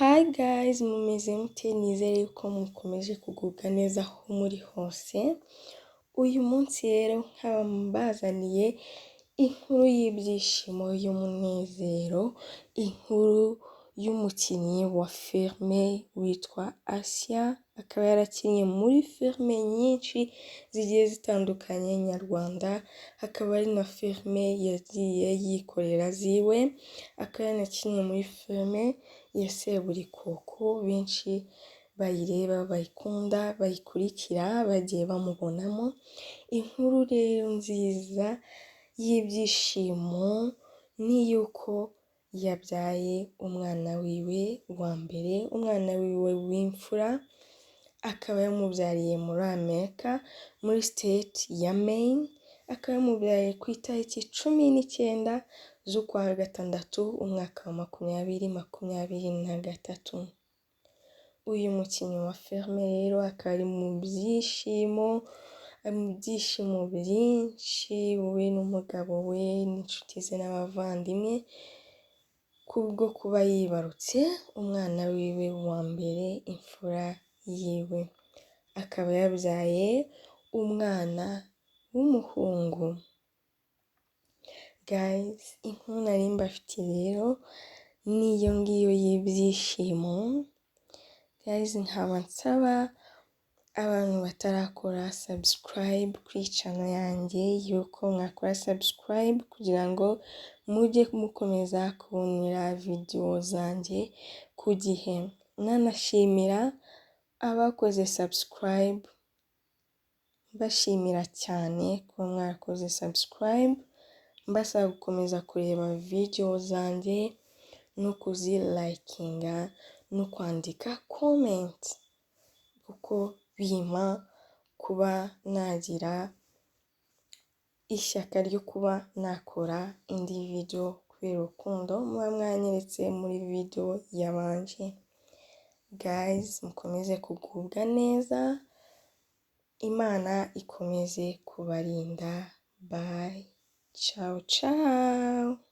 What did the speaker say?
Hi guys, mumeze mute? Nizere yuko mukomeje kugubwa neza aho muri hose. Uyu munsi rero nkaba mbazaniye inkuru y'ibyishimo y'umunezero, inkuru y'umukinnyi wa filime witwa Assia, akaba yarakinnye muri filime nyinshi zigiye zitandukanye nyarwanda, hakaba ari na filime yagiye yikorera ziwe, akaba yanakinnye muri filime ya Seburikoko, benshi bayireba, bayikunda, bayikurikira, bagiye bamubonamo. Inkuru rero nziza y'ibyishimo ni yuko yabyaye umwana wiwe wa mbere, umwana wiwe w'imfura, akaba yamubyariye muri Amerika, muri state ya Maine, akaba yamubyariye ku itariki 19 z'ukwa gatandatu umwaka wa 2023. Uyu mukinnyi wa filime rero akaba ari mu byishimo byinshi, we n'umugabo we n'inshuti ze n'abavandimwe, kubwo kuba yibarutse umwana wiwe wa mbere, imfura yiwe. Akaba yabyaye umwana w'umuhungu. Guys, inkuru nari mbafitiye rero niyo ngiyo y'ibyishimo. Guys, nkaba nsaba abantu batarakora subscribe kuri channel yanjye yuko mwakora subscribe kugira ngo mujye mukomeza kubonera video zanjye ku gihe. Nanashimira abakoze subscribe, bashimira cyane kuba mwakoze subscribe, mbasaba gukomeza kureba video zanjye no kuzilikinga no kwandika comment, kuko bimpa kuba nagira ishyaka ryo kuba nakora indi video kubera urukundo muba mwanyeretse muri video yabanje. Guys, mukomeze kugubwa neza, Imana ikomeze kubarinda. Bye, ciao ciao.